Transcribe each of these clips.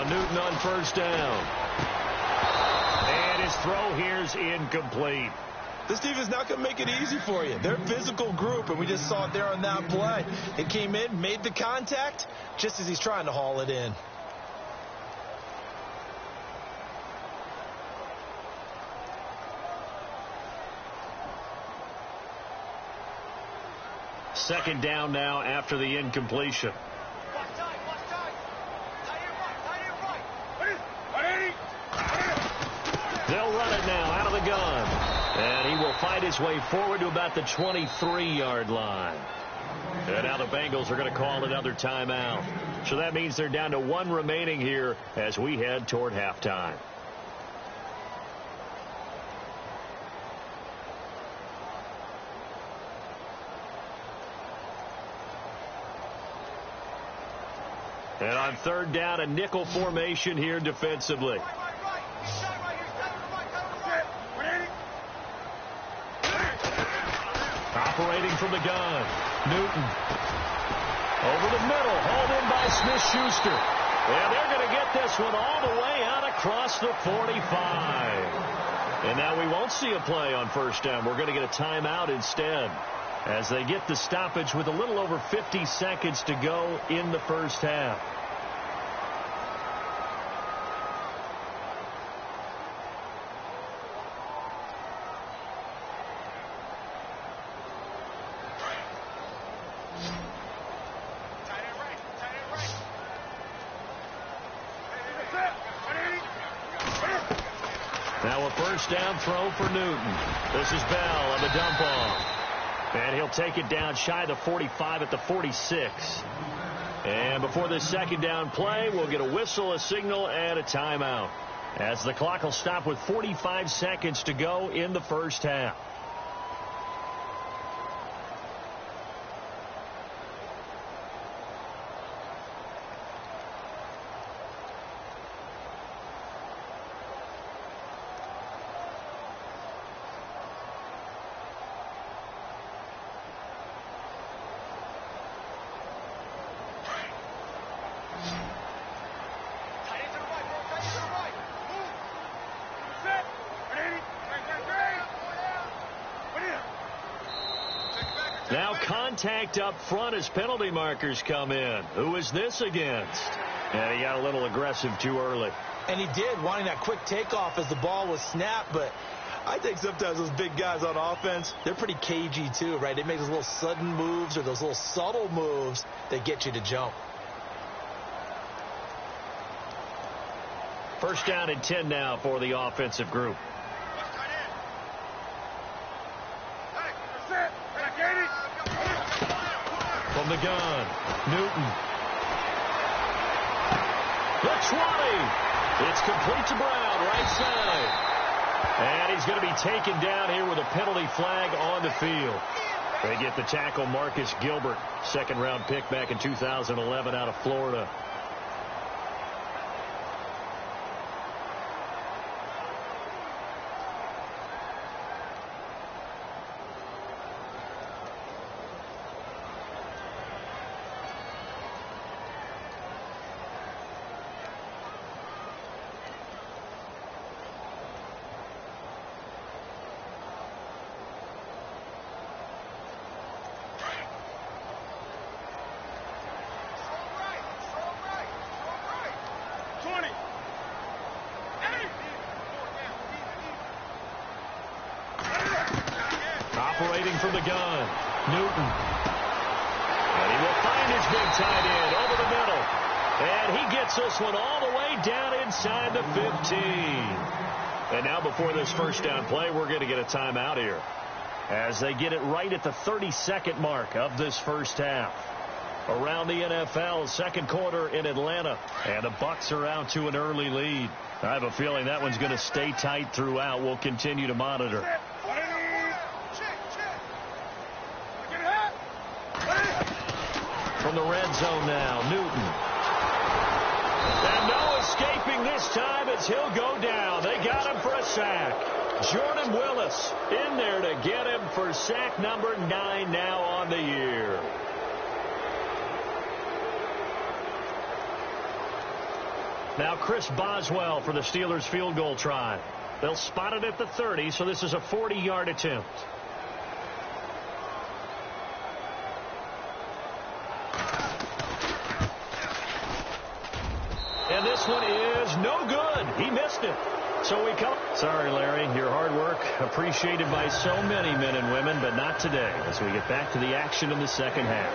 Newton on first down. And his throw here's incomplete. This defense is not going to make it easy for you. They're a physical group, and we just saw it there on that play. It came in, made the contact, just as he's trying to haul it in. Second down now after the incompletion. They'll run it now out of the gun. And he will fight his way forward to about the 23-yard line. And now the Bengals are going to call another timeout. So that means they're down to one remaining here as we head toward halftime. And on third down, a nickel formation here defensively. Operating from the gun, Newton. Over the middle, hauled in by Smith-Schuster. And they're going to get this one all the way out across the 45. And now we won't see a play on first down. We're going to get a timeout instead, as they get the stoppage with a little over 50 seconds to go in the first half. Now a first down throw for Newton. This is Bell on the dump off. And he'll take it down shy of the 45 at the 46. And before this second down play, we'll get a whistle, a signal, and a timeout, as the clock will stop with 45 seconds to go in the first half. Now contact up front as penalty markers come in. Who is this against? And he got a little aggressive too early. And he did, wanting that quick takeoff as the ball was snapped. But I think sometimes those big guys on offense, they're pretty cagey too, right? They make those little sudden moves or those little subtle moves that get you to jump. First down and 10 now for the offensive group. From the gun, Newton. The 20. It's complete to Brown, right side. And he's going to be taken down here with a penalty flag on the field. They get the tackle, Marcus Gilbert, second-round pick back in 2011 out of Florida. Operating from the gun, Newton. And he will find his big tight end over the middle. And he gets this one all the way down inside the 15. And now before this first down play, we're going to get a timeout here, as they get it right at the 32nd mark of this first half. Around the NFL, second quarter in Atlanta, and the Bucs are out to an early lead. I have a feeling that one's going to stay tight throughout. We'll continue to monitor. From the red zone now, Newton. And no escaping this time as he'll go down. They got him for a sack. Jordan Willis in there to get him for sack number 9 now on the year. Now Chris Boswell for the Steelers field goal try. They'll spot it at the 30, so this is a 40-yard attempt. And this one is no good. He missed it. So we come. Sorry, Larry. Your hard work appreciated by so many men and women, but not today as we get back to the action in the second half.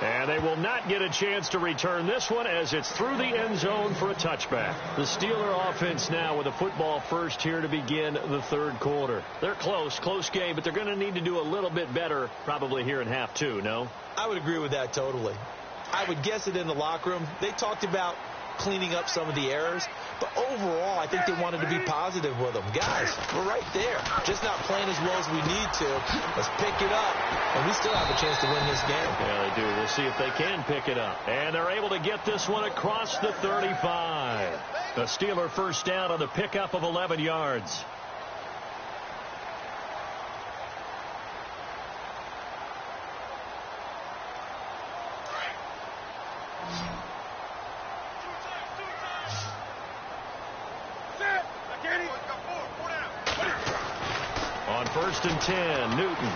And they will not get a chance to return this one as it's through the end zone for a touchback. The Steeler offense now with a football first here to begin the third quarter. They're close game, but they're going to need to do a little bit better probably here in half two, no? I would agree with that totally. I would guess it in the locker room. They talked about cleaning up some of the errors, but overall I think they wanted to be positive with them. Guys, we're right there. Just not playing as well as we need to. Let's pick it up, and we still have a chance to win this game. Yeah, they do. We'll see if they can pick it up. And they're able to get this one across the 35. The Steeler first down on the pickup of 11 yards. On 1st and 10, Newton.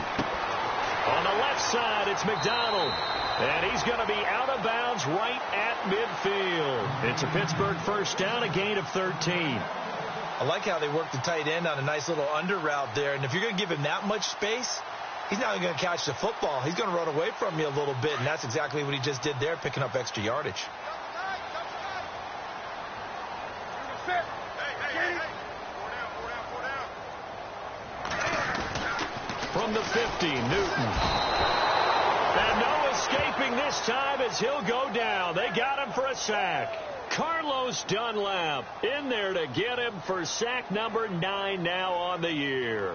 On the left side, it's McDonald. And he's going to be out of bounds right at midfield. It's a Pittsburgh first down, a gain of 13. I like how they work the tight end on a nice little under route there. And if you're going to give him that much space, he's not going to catch the football. He's going to run away from you a little bit, and that's exactly what he just did there, picking up extra yardage. From the 50, Newton. And no escaping this time as he'll go down. They got him for a sack. Carlos Dunlap in there to get him for sack number 9 now on the year.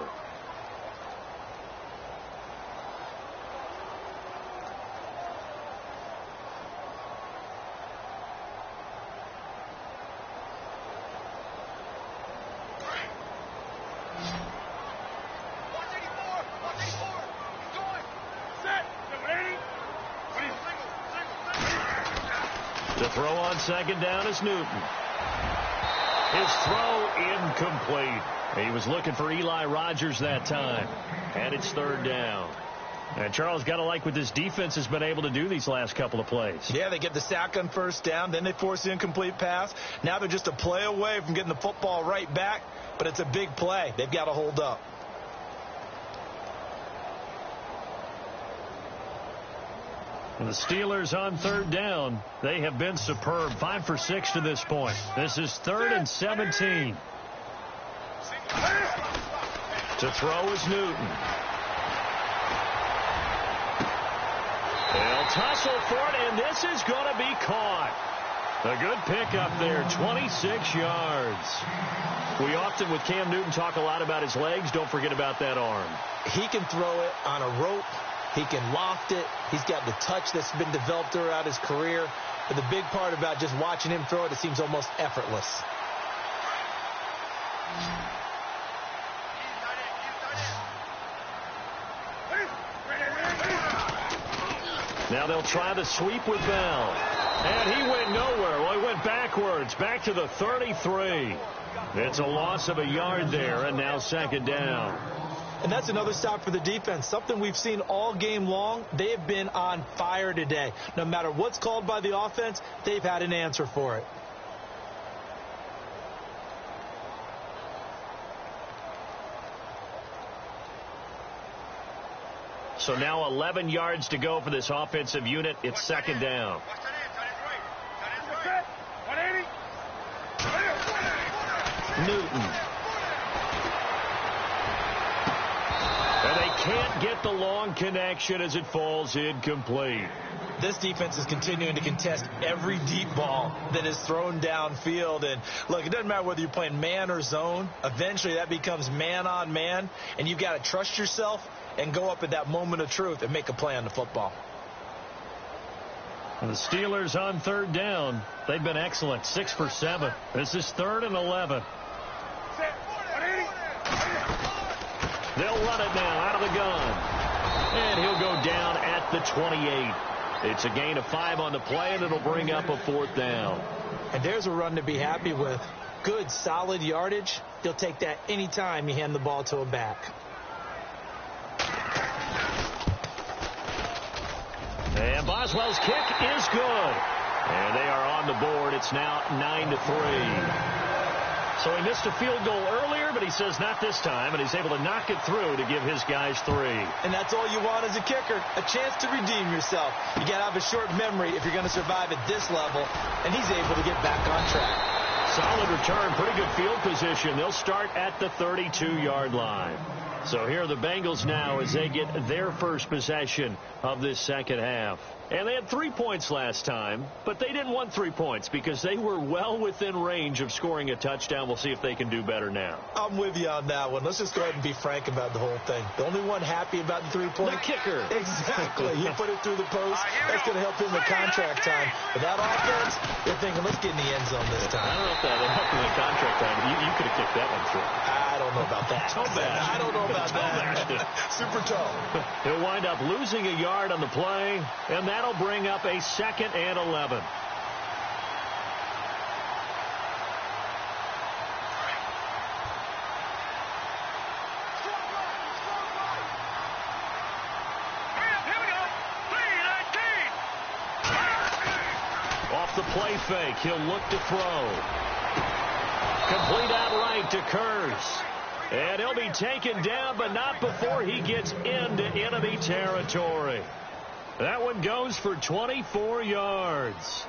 To throw on second down is Newton. His throw incomplete. He was looking for Eli Rogers that time. And it's third down. And Charles, got to like what this defense has been able to do these last couple of plays. Yeah, they get the sack on first down. Then they force the incomplete pass. Now they're just a play away from getting the football right back. But it's a big play. They've got to hold up. The Steelers on third down. They have been superb. 5 for 6 to this point. This is 3rd and 17. To throw is Newton. They'll tussle for it, and this is going to be caught. A good pickup there, 26 yards. We often, with Cam Newton, talk a lot about his legs. Don't forget about that arm. He can throw it on a rope. He can loft it. He's got the touch that's been developed throughout his career. But the big part about just watching him throw it, it seems almost effortless. Now they'll try the sweep with Bell. And he went nowhere. Well, he went backwards, back to the 33. It's a loss of a yard there, and now second down. And that's another stop for the defense, something we've seen all game long. They have been on fire today. No matter what's called by the offense, they've had an answer for it. So now 11 yards to go for this offensive unit. It's second down. Newton. And they can't get the long connection as it falls incomplete. This defense is continuing to contest every deep ball that is thrown downfield. And, look, it doesn't matter whether you're playing man or zone. Eventually that becomes man on man, and you've got to trust yourself and go up at that moment of truth and make a play on the football. And the Steelers on third down. They've been excellent, 6 for 7. This is 3rd and 11. They'll run it now out of the gun. And he'll go down at the 28. It's a gain of 5 on the play, and it'll bring up a 4th down. And there's a run to be happy with. Good, solid yardage. You'll take that any time you hand the ball to a back. And Boswell's kick is good. And they are on the board. It's now 9-3. So he missed a field goal earlier, but he says not this time, and he's able to knock it through to give his guys 3. And that's all you want as a kicker, a chance to redeem yourself. You got to have a short memory if you're going to survive at this level, and he's able to get back on track. Solid return, pretty good field position. They'll start at the 32-yard line. So here are the Bengals now as they get their first possession of this second half. And they had 3 points last time, but they didn't want 3 points because they were well within range of scoring a touchdown. We'll see if they can do better now. I'm with you on that one. Let's just go ahead and be frank about the whole thing. The only one happy about the 3-point. The kicker. Exactly. You put it through the post. That's going to help him in contract time. But that offense, they're thinking, let's get in the end zone this time. I don't know if that helped in the contract time. You could have kicked that one through. I don't know about that. I don't know about that. Super tall. He'll wind up losing a yard on the play, and that'll bring up a 2nd and 11. Off the play fake, he'll look to throw. Complete out right to Kurz. And he'll be taken down, but not before he gets into enemy territory. That one goes for 24 yards.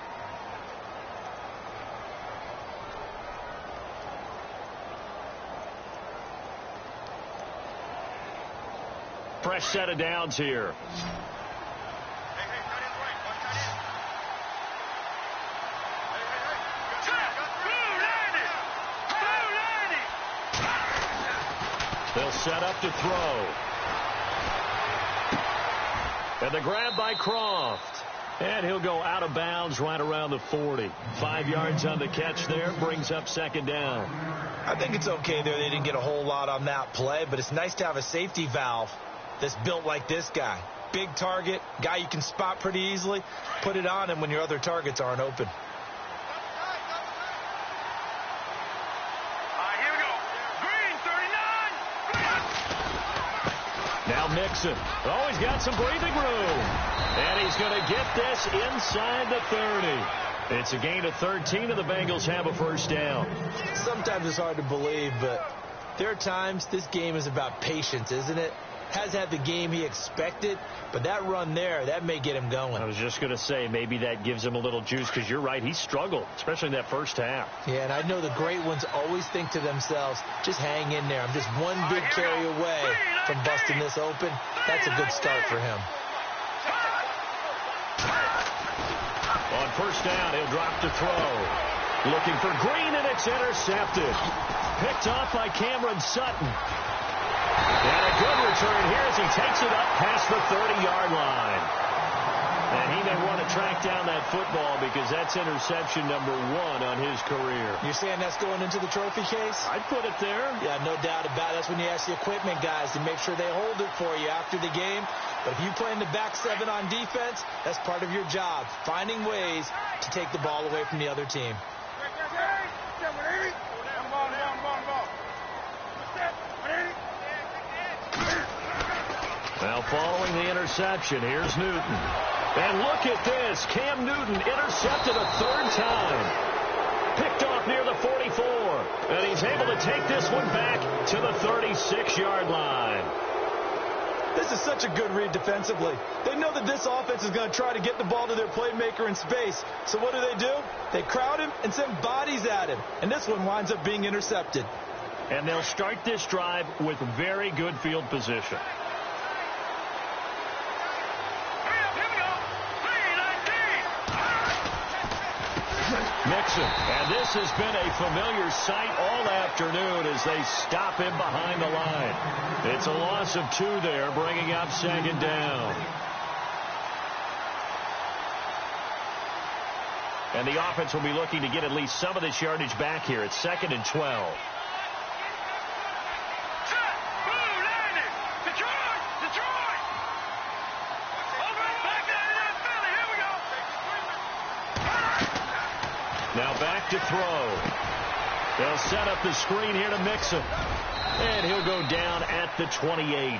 Fresh set of downs here. They'll set up to throw. And the grab by Croft. And he'll go out of bounds right around the 40. 5 yards on the catch there. Brings up 2nd down. I think it's okay there. They didn't get a whole lot on that play, but it's nice to have a safety valve that's built like this guy. Big target, guy you can spot pretty easily. Put it on him when your other targets aren't open. Now Mixon. Oh, he's got some breathing room. And he's going to get this inside the 30. It's a gain of 13, and the Bengals have a 1st down. Sometimes it's hard to believe, but there are times this game is about patience, isn't it? Has had the game he expected, but that run there, that may get him going. I was just going to say, maybe that gives him a little juice, because you're right, he struggled, especially in that first half. Yeah, and I know the great ones always think to themselves, just hang in there. I'm just one big carry away from busting this open. That's a good start for him. On 1st down, he'll drop to throw. Looking for Green, and it's intercepted. Picked off by Cameron Sutton. And a good return here as he takes it up past the 30-yard line. And he may want to track down that football because that's interception number 1 on his career. You're saying that's going into the trophy case? I'd put it there. Yeah, no doubt about it. That's when you ask the equipment guys to make sure they hold it for you after the game. But if you play in the back 7 on defense, that's part of your job, finding ways to take the ball away from the other team. Now following the interception, here's Newton. And look at this. Cam Newton intercepted a 3rd time. Picked off near the 44. And he's able to take this one back to the 36-yard line. This is such a good read defensively. They know that this offense is going to try to get the ball to their playmaker in space. So what do? They crowd him and send bodies at him. And this one winds up being intercepted. And they'll start this drive with very good field position. Mixon, and this has been a familiar sight all afternoon as they stop him behind the line. It's a loss of 2 there, bringing up 2nd down. And the offense will be looking to get at least some of this yardage back here. It's 2nd and 12. Now back to throw. They'll set up the screen here to Mixon. And he'll go down at the 28.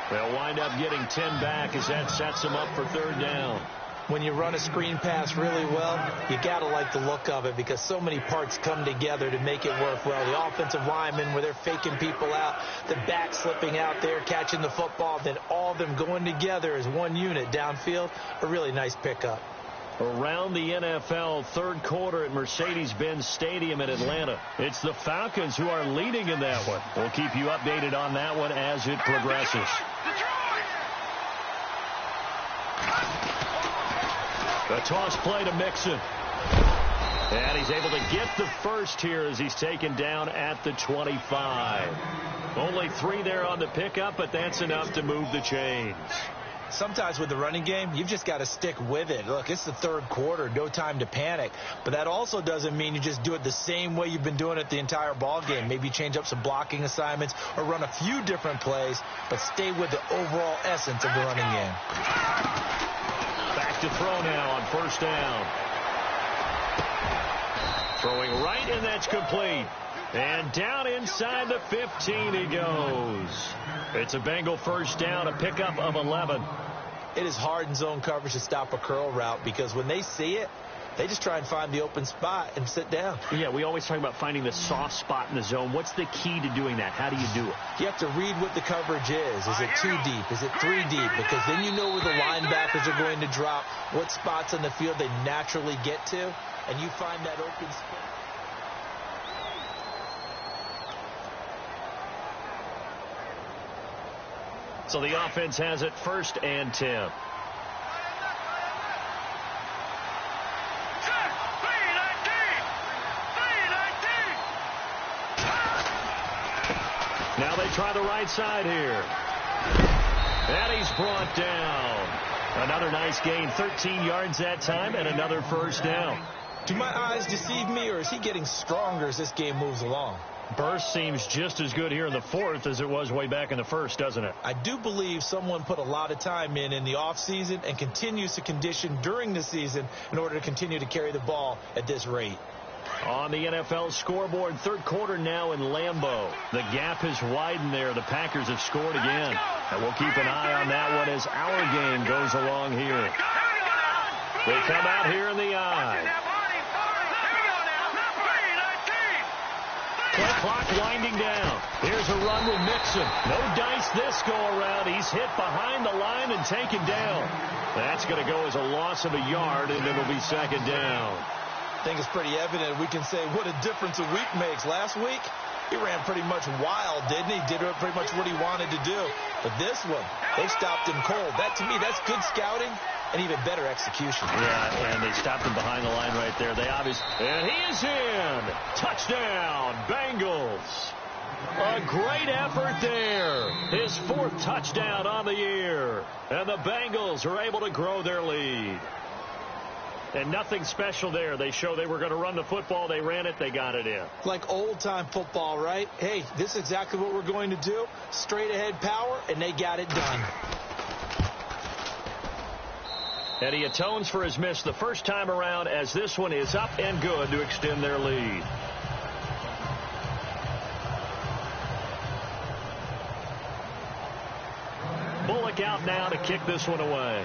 They'll wind up getting 10 back as that sets them up for third down. When you run a screen pass really well, you got to like the look of it because so many parts come together to make it work well. The offensive linemen, where they're faking people out, the back slipping out there, catching the football, then all of them going together as one unit downfield. A really nice pickup. Around the NFL, third quarter at Mercedes-Benz Stadium in Atlanta. It's the Falcons who are leading in that one. We'll keep you updated on that one as it progresses. The toss play to Mixon. And he's able to get the first here as he's taken down at the 25. Only 3 there on the pickup, but that's enough to move the chains. Sometimes with the running game, you've just got to stick with it. Look, it's the third quarter, no time to panic. But that also doesn't mean you just do it the same way you've been doing it the entire ball game. Maybe change up some blocking assignments or run a few different plays, but stay with the overall essence of the running game. Back to throw now on first down. Throwing right, and that's complete. And down inside the 15 he goes. It's a Bengal first down, a pickup of 11. It is hard in zone coverage to stop a curl route because when they see it, they just try and find the open spot and sit down. Yeah, we always talk about finding the soft spot in the zone. What's the key to doing that? How do you do it? You have to read what the coverage is. Is it 2 deep? Is it 3 deep? Because then you know where the linebackers are going to drop, what spots on the field they naturally get to, and you find that open spot. So the offense has it first and 10. Now they try the right side here. And he's brought down. Another nice gain, 13 yards that time, and another first down. Do my eyes deceive me, or is he getting stronger as this game moves along? Burst seems just as good here in the fourth as it was way back in the first, doesn't it? I do believe someone put a lot of time in the offseason and continues to condition during the season in order to continue to carry the ball at this rate. On the NFL scoreboard, third quarter now in Lambeau. The gap has widened there. The Packers have scored again. And we'll keep an eye on that one as our game goes along here. They come out here in the eye. Play clock winding down. Here's a run with Mixon. No dice this go around. He's hit behind the line and taken down. That's going to go as a loss of a yard, and it'll be second down. I think it's pretty evident. We can say what a difference a week makes. Last week, he ran pretty much wild, didn't he? Did pretty much what he wanted to do. But this one, they stopped him cold. That, to me, that's good scouting and even better execution. Yeah, and they stopped him behind the line right there. They obviously... And he is in. Touchdown, Bengals. A great effort there. His fourth touchdown on the year. And the Bengals are able to grow their lead. And nothing special there. They show they were going to run the football. They ran it. They got it in. Like old-time football, right? Hey, this is exactly what we're going to do. Straight-ahead power, and they got it done. And he atones for his miss the first time around as this one is up and good to extend their lead. Bullock out now to kick this one away.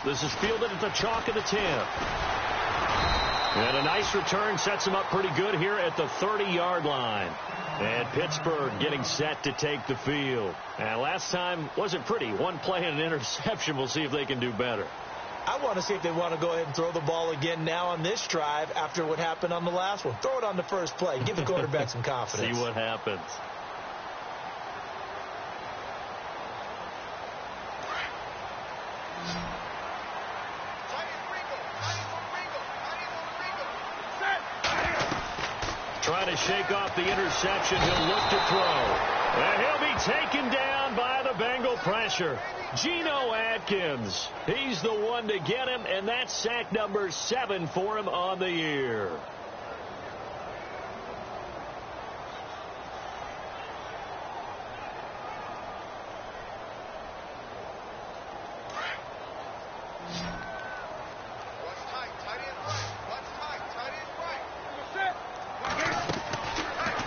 This is fielded at the chalk of the 10. And a nice return sets him up pretty good here at the 30-yard line. And Pittsburgh getting set to take the field. And last time wasn't pretty. One play and an interception. We'll see if they can do better. I want to see if they want to go ahead and throw the ball again now on this drive after what happened on the last one. Throw it on the first play. Give the quarterback some confidence. See what happens. Trying to shake off the interception. He'll look to throw. And he'll be taken down by the Bengal pressure. Geno Atkins. He's the one to get him, and that's sack number 7 for him on the year.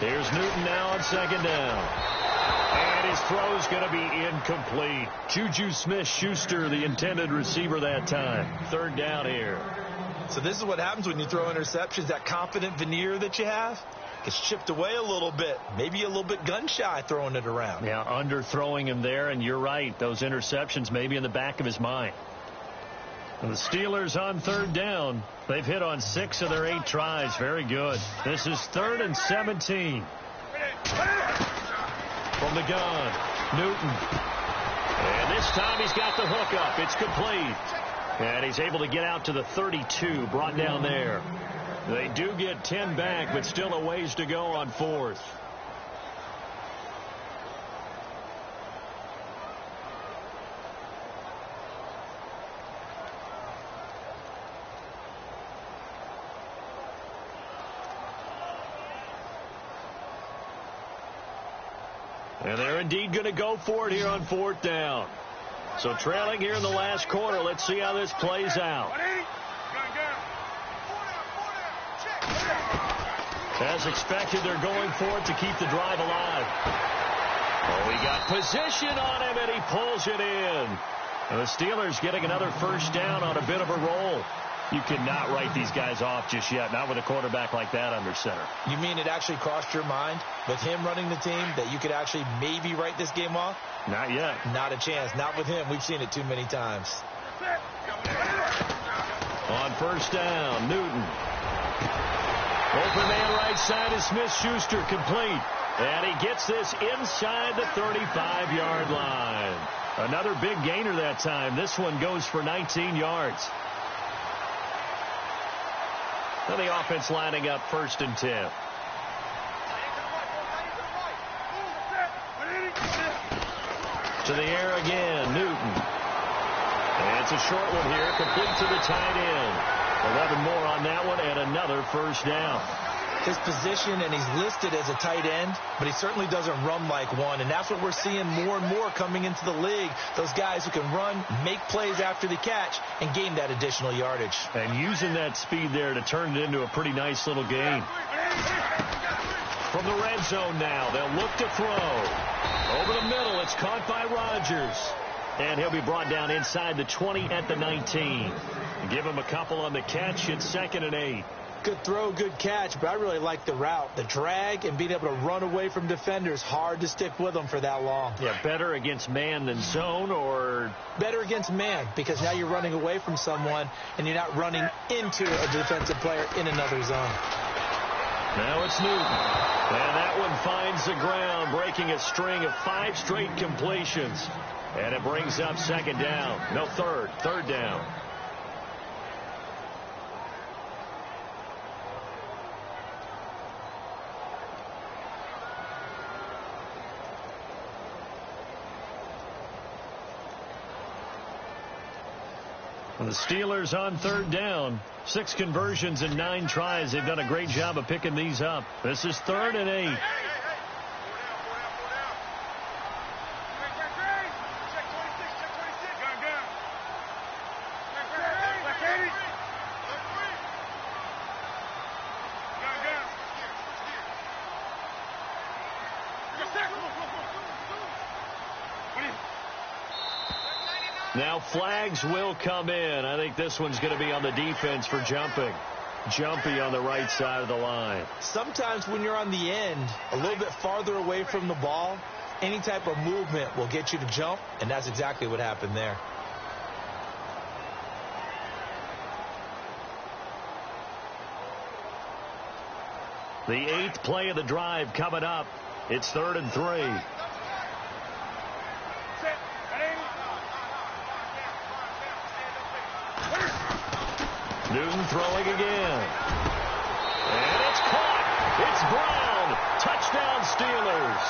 Here's Newton now on second down. And his throw's going to be incomplete. Juju Smith-Schuster, the intended receiver that time. Third down here. So this is what happens when you throw interceptions. That confident veneer that you have gets chipped away a little bit. Maybe a little bit gun-shy throwing it around. Yeah, underthrowing him there, and you're right. Those interceptions maybe in the back of his mind. And the Steelers on third down. They've hit on 6 of their 8 tries. Very good. This is 3rd and 17. From the gun, Newton. And this time he's got the hook up. It's complete. And he's able to get out to the 32, brought down there. They do get 10 back, but still a ways to go on 4th. And they're indeed going to go for it here on 4th down. So trailing here in the last quarter. Let's see how this plays out. As expected, they're going for it to keep the drive alive. Oh, he got position on him, and he pulls it in. And the Steelers getting another first down on a bit of a roll. You cannot write these guys off just yet, not with a quarterback like that under center. You mean it actually crossed your mind with him running the team that you could actually maybe write this game off? Not yet. Not a chance. Not with him. We've seen it too many times. On first down, Newton. Open man right side is Smith-Schuster, complete. And he gets this inside the 35-yard line. Another big gainer that time. This one goes for 19 yards. And the offense lining up 1st and 10. To the air again, Newton. And it's a short one here, complete to the tight end. 11 more on that one, and another first down. His position, and he's listed as a tight end, but he certainly doesn't run like one, and that's what we're seeing more and more coming into the league. Those guys who can run, make plays after the catch, and gain that additional yardage. And using that speed there to turn it into a pretty nice little game. From the red zone now, they'll look to throw. Over the middle, it's caught by Rodgers. And he'll be brought down inside the 20 at the 19. Give him a couple on the catch. It's 2nd and 8. Good throw, good catch, but I really like the route. The drag and being able to run away from defenders, hard to stick with them for that long. Yeah, better against man than zone, or? Better against man, because now you're running away from someone and you're not running into a defensive player in another zone. Now it's Newton. And that one finds the ground, breaking a string of 5 straight completions. And it brings up 2nd down. No, 3rd down. The Steelers on 3rd down. 6 conversions and 9 tries. They've done a great job of picking these up. This is 3rd and 8. Now flags will come in. I think this one's going to be on the defense for jumping. Jumpy on the right side of the line. Sometimes when you're on the end, a little bit farther away from the ball, any type of movement will get you to jump, and that's exactly what happened there. The 8th play of the drive coming up. It's 3rd and 3. Newton throwing again. And it's caught. It's Brown. Touchdown Steelers.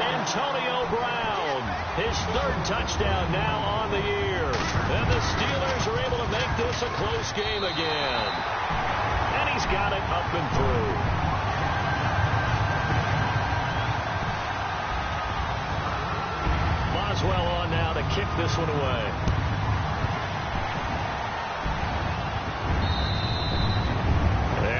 Antonio Brown. His 3rd touchdown now on the year. And the Steelers are able to make this a close game again. And he's got it up and through. Boswell on now to kick this one away.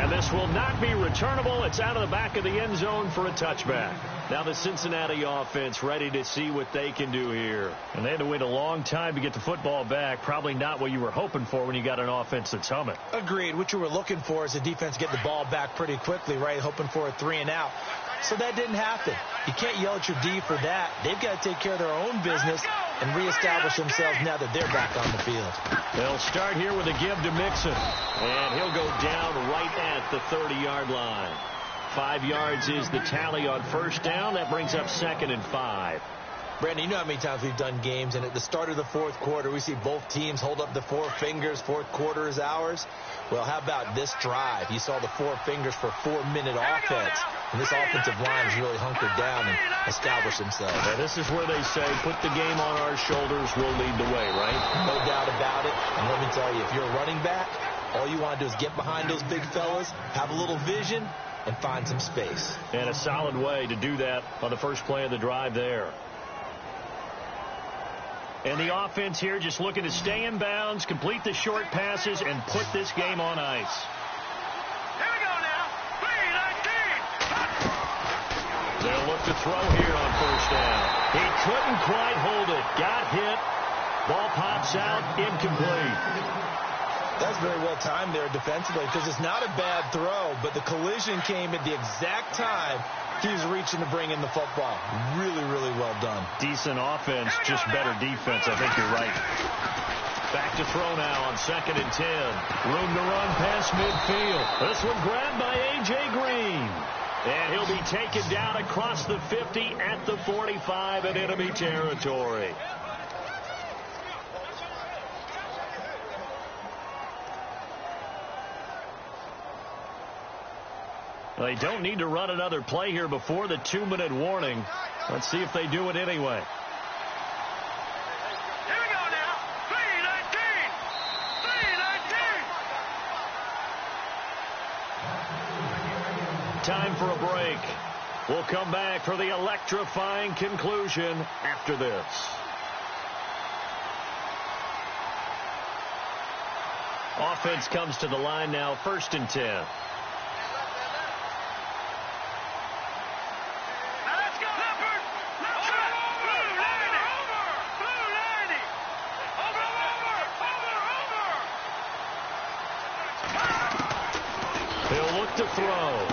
This will will not be returnable. It's out of the back of the end zone for a touchback. Now the Cincinnati offense ready to see what they can do here. And they had to wait a long time to get the football back. Probably not what you were hoping for when you got an offense that's humming. Agreed. What you were looking for is the defense get the ball back pretty quickly, right? Hoping for a 3-and-out. So that didn't happen. You can't yell at your D for that. They've got to take care of their own business and reestablish themselves now that they're back on the field. They'll start here with a give to Mixon. And he'll go down right at the 30-yard line. 5 yards is the tally on first down. That brings up 2nd and 5. Brandon, you know how many times we've done games, and at the start of the fourth quarter, we see both teams hold up the 4 fingers, fourth quarter is ours. Well, how about this drive? You saw the 4 fingers for 4-minute offense, and this offensive line has really hunkered down and established themselves. Now, this is where they say, put the game on our shoulders, we'll lead the way, right? No doubt about it, and let me tell you, if you're a running back, all you want to do is get behind those big fellas, have a little vision, and find some space. And a solid way to do that on the first play of the drive there. And the offense here just looking to stay in bounds, complete the short passes, and put this game on ice. Here we go now. 3-19. They'll look to throw here on first down. He couldn't quite hold it. Got hit. Ball pops out. Incomplete. That's very well timed there defensively because it's not a bad throw, but the collision came at the exact time he was reaching to bring in the football. Really, really well done. Decent offense, just better defense. I think you're right. Back to throw now on 2nd and 10. Room to run past midfield. This one grabbed by A.J. Green. And he'll be taken down across the 50 at the 45 in enemy territory. They don't need to run another play here before the 2-minute warning. Let's see if they do it anyway. Here we go now. 3-19. 3-19. Time for a break. We'll come back for the electrifying conclusion after this. Offense comes to the line now, 1st and 10. To throw.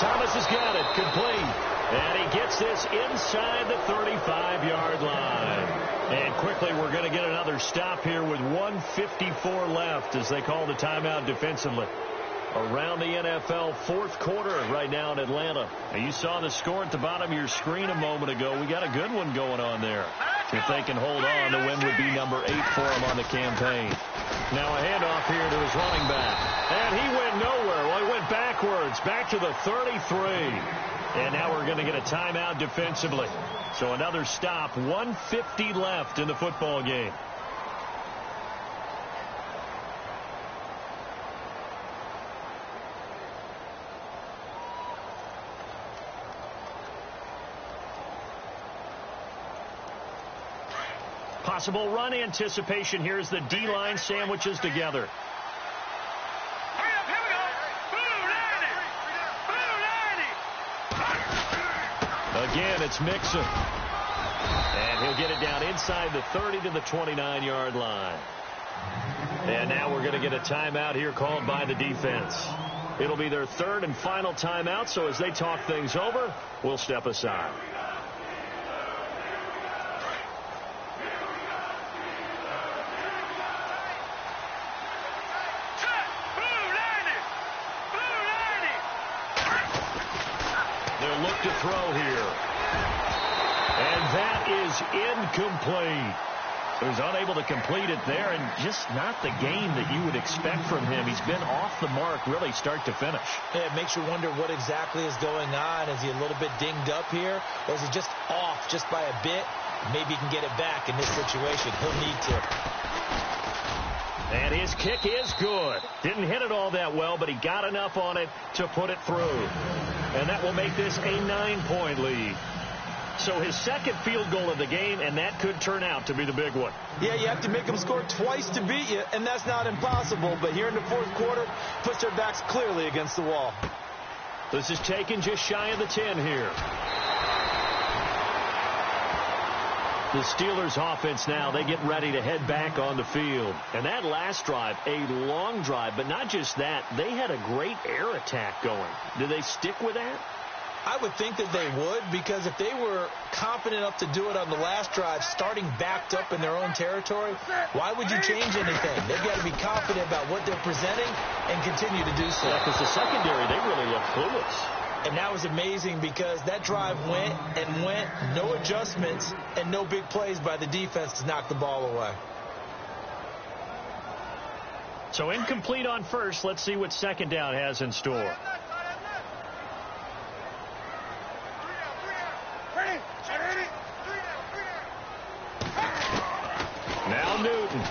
Thomas has got it, complete. And he gets this inside the 35-yard line. And quickly we're going to get another stop here with 1:54 left as they call the timeout defensively. Around the NFL fourth quarter right now in Atlanta. And you saw the score at the bottom of your screen a moment ago. We got a good one going on there. If they can hold on, the win would be number 8 for them on the campaign. Now a handoff here to his running back. And he went nowhere. Well, he went backwards, back to the 33. And now we're going to get a timeout defensively. So another stop, 1:50 left in the football game. Possible run anticipation here as the D-line sandwiches together. Hurry up, here we go. Blue 90. Again, it's Mixon. And he'll get it down inside the 30 to the 29-yard line. And now we're going to get a timeout here called by the defense. It'll be their 3rd and final timeout, so as they talk things over, we'll step aside. To throw here. And that is incomplete. He was unable to complete it there, and just not the game that you would expect from him. He's been off the mark really start to finish. Yeah, it makes you wonder what exactly is going on. Is he a little bit dinged up here, or is he just off just by a bit? Maybe he can get it back in this situation. He'll need to. And his kick is good. Didn't hit it all that well, but he got enough on it to put it through. And that will make this a 9-point lead. So his second field goal of the game, and that could turn out to be the big one. Yeah, you have to make them score twice to beat you, and that's not impossible. But here in the fourth quarter, puts their backs clearly against the wall. This is taken just shy of the 10 here. The Steelers offense now, they get ready to head back on the field. And that last drive, a long drive, but not just that, they had a great air attack going. Do they stick with that? I would think that they would, because if they were confident enough to do it on the last drive, starting backed up in their own territory, why would you change anything? They've got to be confident about what they're presenting and continue to do so. Yeah, because the secondary, they really look clueless. And that was amazing because that drive went and went, no adjustments, and no big plays by the defense to knock the ball away. So incomplete on first. Let's see what second down has in store. Now Newton.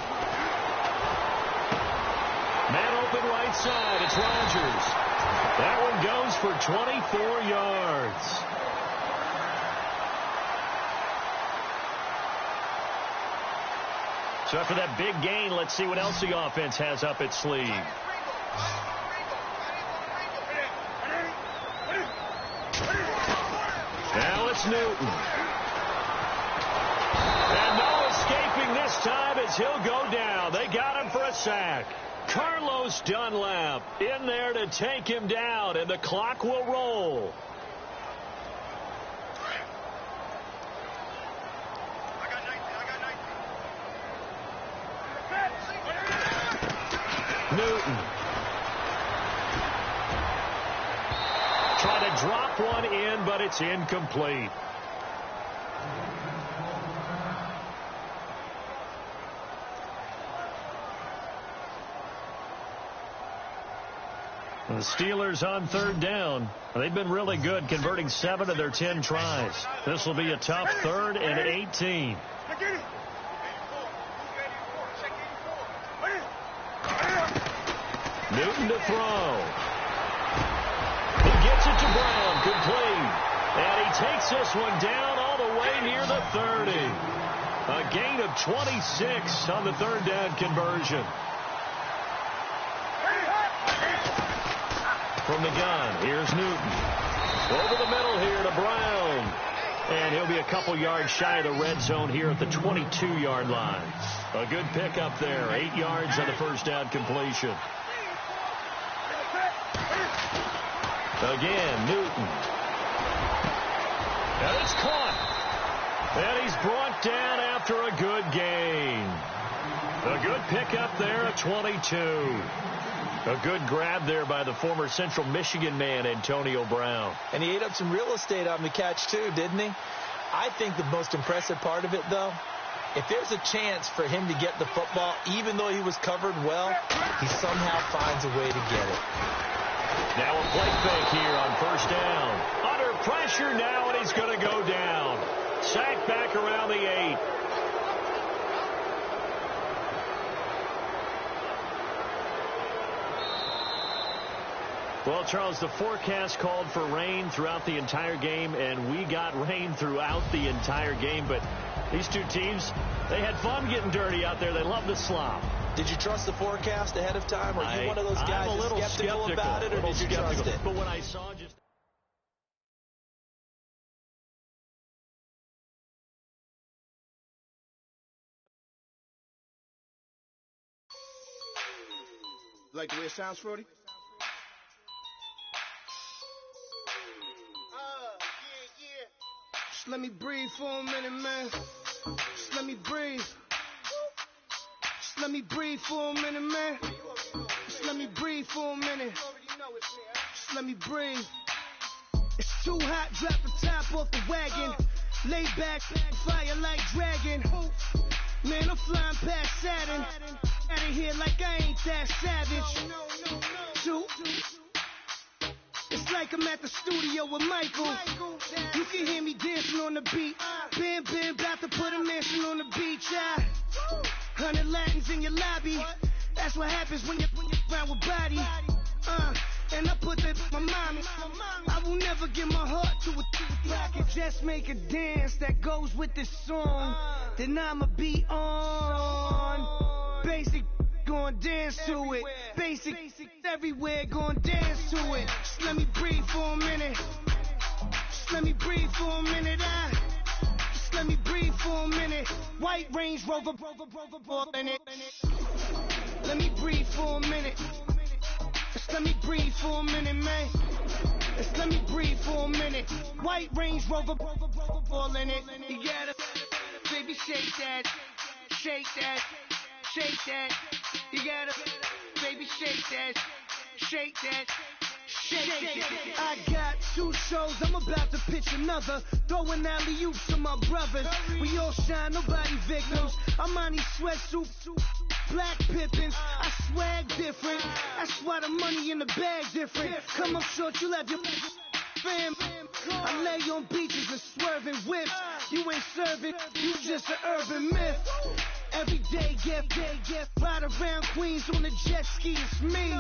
Man open right side. It's Rodgers. That one goes for 24 yards. So after that big gain, let's see what else the offense has up its sleeve. Now it's Newton. And no escaping this time as he'll go down. They got him for a sack. Carlos Dunlap in there to take him down, and the clock will roll. Newton. Try to drop one in, but it's incomplete. The Steelers on third down. They've been really good, converting 7 of their 10 tries. This will be a tough 3rd and 18. Newton to throw. He gets it to Brown, complete. And he takes this one down all the way near the 30. A gain of 26 on the third down conversion. From the gun, here's Newton. Over the middle here to Brown. And he'll be a couple yards shy of the red zone here at the 22-yard line. A good pickup there. 8 yards on the first down completion. Again, Newton. And it's caught. And he's brought down after a good gain. A good pickup there at 22. A good grab there by the former Central Michigan man, Antonio Brown. And he ate up some real estate on the catch, too, didn't he? I think the most impressive part of it, though, if there's a chance for him to get the football, even though he was covered well, he somehow finds a way to get it. Now a play fake here on first down. Under pressure now, and he's going to go down. Sacked back around the 8. Well, Charles, the forecast called for rain throughout the entire game, and we got rain throughout the entire game. But these two teams, they had fun getting dirty out there. They love the slop. Did you trust the forecast ahead of time? Or are you one of those guys I'm a little skeptical about it, or did you trust it? But when I saw just... Like the way it sounds, Frody? Just let me breathe for a minute, man. Just let me breathe. Just let me breathe for a minute, man. Just let me breathe for a minute. Just let me breathe. It's too hot, drop the top off the wagon. Lay back, fire like dragon. Man, I'm flying past Saturn. Out of here like I ain't that savage. Two. It's like I'm at the studio with Michael. You can hear me dancing on the beat. Bam, bam, about to put a mansion on the beach. 100 Latins in your lobby. That's what happens when you're around with body. And and I put that my mommy. I will never give my heart to a if I could just make a dance that goes with this song, then I'ma be on. Basic, gon' dance to it. Basic, everywhere, gon' dance to it. Just let me breathe for a minute. Just let me breathe for a minute. Just let me breathe for a minute. White Range Rover, in it. Let me breathe for a minute. Just let me breathe for a minute, man. Just let me breathe for a minute. White Range Rover, all in it. You gotta, baby, shake that, shake that, shake that. You gotta, baby, shake that, shake that. I got 2 shows, I'm about to pitch another. Throwing alley-oops to my brothers. We all shine, nobody victims. I'm on these sweatsuits, black Pippins. I swag different. That's why the money in the bag different. Come up short, you'll have your fam. I lay on beaches and swerving whips. You ain't serving, you just an urban myth. Every day, get ride around Queens on a jet ski, it's me.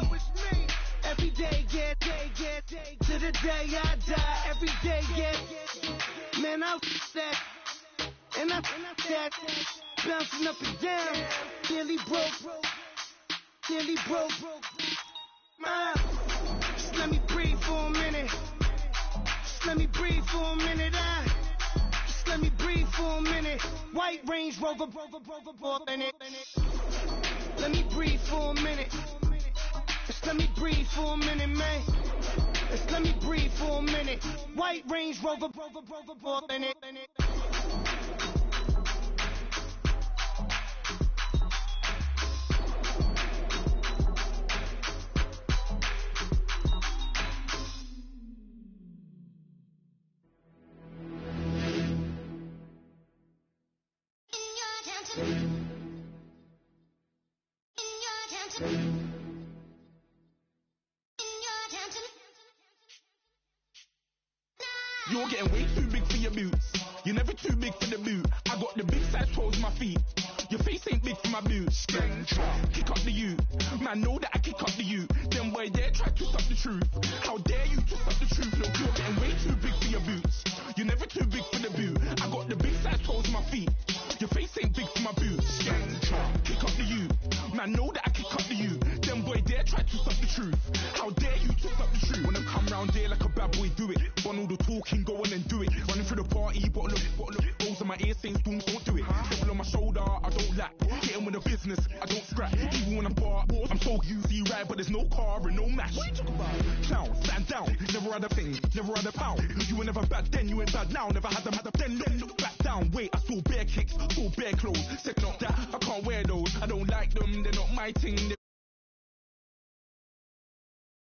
Every day, get to the day I die. Every day, get man, I that and I that bouncing up and down. Nearly broke. Just let me breathe for a minute. Just let me breathe for a minute. Just let me breathe for a minute. White Range Rover, in it. Let me breathe for a minute. Just let me breathe for a minute, man. Just let me breathe for a minute. White Range Rover, in it. You're getting way too big for your boots. You're never too big for the boot. I got the big size toes on my feet. Your face ain't big for my boots. Kick up the you. Man, know that I kick up the you. Them boy there try to stop the truth. How dare you to stop the truth? Look, you're getting way too big for your boots. You're never too big for the boot. I got the big size toes on my feet. Your face ain't big for my boots. Kick up the you. Man, know that I kick up the you. Them boy there try to stop the truth. How dare you to stop the truth? Wanna come round there like a bad boy, do it. Want all the talking, go on and do it. Running through the party, bottle up. Rolls on my ear saying storms, don't do it. Devil on my shoulder, I don't lack. Getting with the business, I don't scrap. Even when I'm bar, I'm so easy right, but there's no car and no match. What you talking about? Clown, stand down. Never had a thing, never had a pound. You were never bad then, you ain't bad now. Never had them, then look back down. Wait, I saw bare kicks, saw bare clothes. Said not that, I can't wear those. I don't like them, they're not my thing.